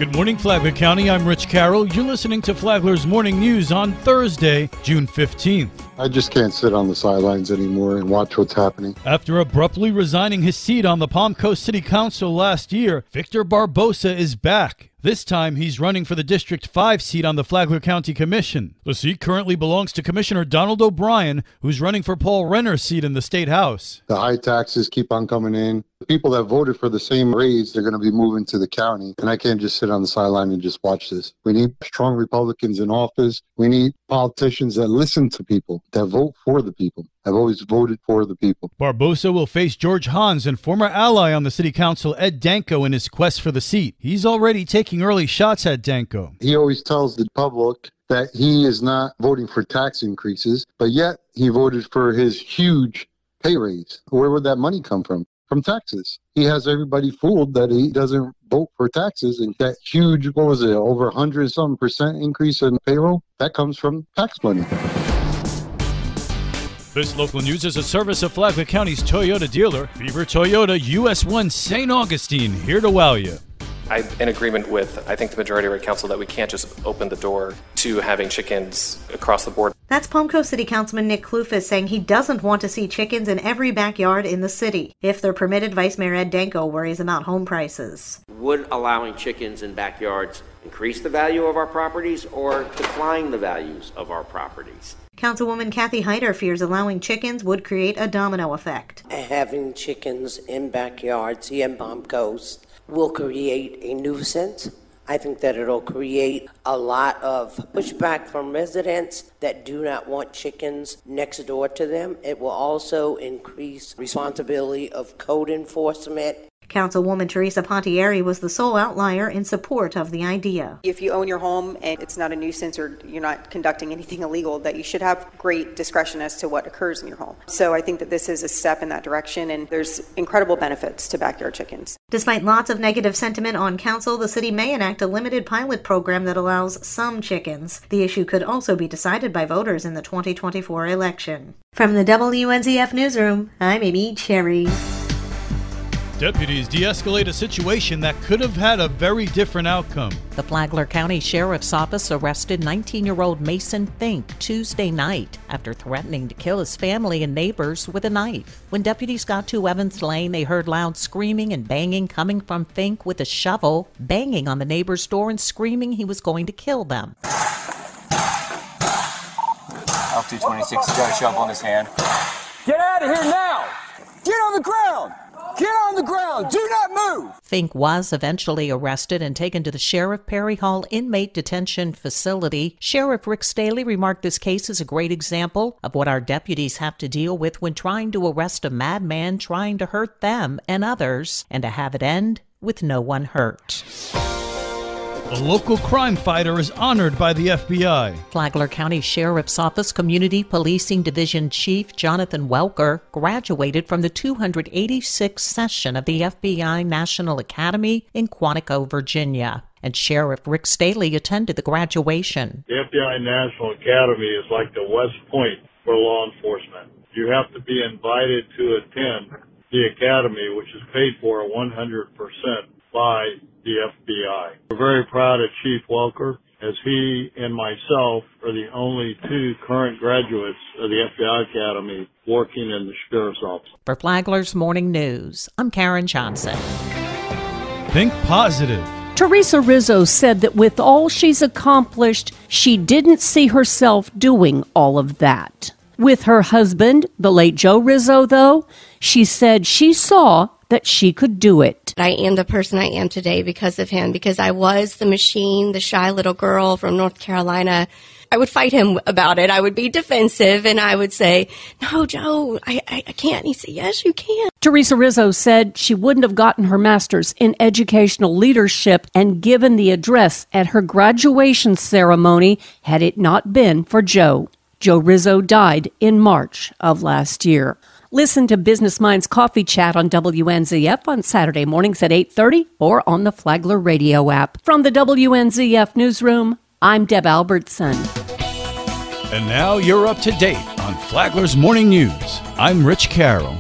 Good morning, Flagler County. I'm Rich Carroll. You're listening to Flagler's Morning News on Thursday, June 15th. I just can't sit on the sidelines anymore and watch what's happening. After abruptly resigning his seat on the Palm Coast City Council last year, Victor Barbosa is back. This time, he's running for the District 5 seat on the Flagler County Commission. The seat currently belongs to Commissioner Donald O'Brien, who's running for Paul Renner's seat in the State House. The high taxes keep on coming in. The people that voted for the same raise, they're going to be moving to the county. And I can't just sit on the sideline and just watch this. We need strong Republicans in office. We need politicians that listen to people, that vote for the people. I've always voted for the people. Barbosa will face George Hans and former ally on the city council Ed Danko in his quest for the seat. He's already taking early shots at Danko. He always tells the public that he is not voting for tax increases, but yet he voted for his huge pay raise. Where would that money come from? From taxes. He has everybody fooled that he doesn't vote for taxes, and that huge, what was it, over 100% increase in payroll, that comes from tax money. This local news is a service of Flagler County's Toyota dealer, Beaver Toyota, US 1 St. Augustine, here to wow you. I'm in agreement with, I think, the majority of our council that we can't just open the door to having chickens across the board. That's Palm Coast City Councilman Nick Kloufis saying he doesn't want to see chickens in every backyard in the city. If they're permitted, Vice Mayor Ed Danko worries about home prices. Would allowing chickens in backyards increase the value of our properties or decline the values of our properties? Councilwoman Kathy Hyder fears allowing chickens would create a domino effect. Having chickens in backyards here in Palm Coast will create a nuisance. I think that it'll create a lot of pushback from residents that do not want chickens next door to them. It will also increase responsibility of code enforcement. Councilwoman Teresa Pontieri was the sole outlier in support of the idea. If you own your home and it's not a nuisance or you're not conducting anything illegal, that you should have great discretion as to what occurs in your home. So I think that this is a step in that direction, and there's incredible benefits to backyard chickens. Despite lots of negative sentiment on council, the city may enact a limited pilot program that allows some chickens. The issue could also be decided by voters in the 2024 election. From the WNZF Newsroom, I'm Amy Cherry. Deputies de-escalate a situation that could have had a very different outcome. The Flagler County Sheriff's Office arrested 19-year-old Mason Fink Tuesday night after threatening to kill his family and neighbors with a knife. When deputies got to Evans Lane, they heard loud screaming and banging coming from Fink with a shovel, banging on the neighbor's door and screaming he was going to kill them. Alpha 226 has got a shovel in his hand. Get out of here now! Get on the ground! Get on the ground! Do not move! Fink was eventually arrested and taken to the Sheriff Perry Hall Inmate Detention Facility. Sheriff Rick Staley remarked this case is a great example of what our deputies have to deal with when trying to arrest a madman trying to hurt them and others, and to have it end with no one hurt. A local crime fighter is honored by the FBI. Flagler County Sheriff's Office Community Policing Division Chief Jonathan Welker graduated from the 286th session of the FBI National Academy in Quantico, Virginia. And Sheriff Rick Staley attended the graduation. The FBI National Academy is like the West Point for law enforcement. You have to be invited to attend the academy, which is paid for 100% by the FBI. We're very proud of Chief Welker, as he and myself are the only two current graduates of the FBI Academy working in the Sheriff's Office. For Flagler's Morning News, I'm Karen Johnson. Think positive. Teresa Rizzo said that with all she's accomplished, she didn't see herself doing all of that. With her husband, the late Joe Rizzo, though, she said she saw that she could do it. I am the person I am today because of him, because I was the machine, the shy little girl from North Carolina. I would fight him about it. I would be defensive, and I would say, no, Joe, I can't. And he'd say, yes, you can. Teresa Rizzo said she wouldn't have gotten her master's in educational leadership and given the address at her graduation ceremony had it not been for Joe. Joe Rizzo died in March of last year. Listen to Business Minds Coffee Chat on WNZF on Saturday mornings at 8:30 or on the Flagler radio app. From the WNZF Newsroom, I'm Deb Albertson. And now you're up to date on Flagler's Morning News. I'm Rich Carroll.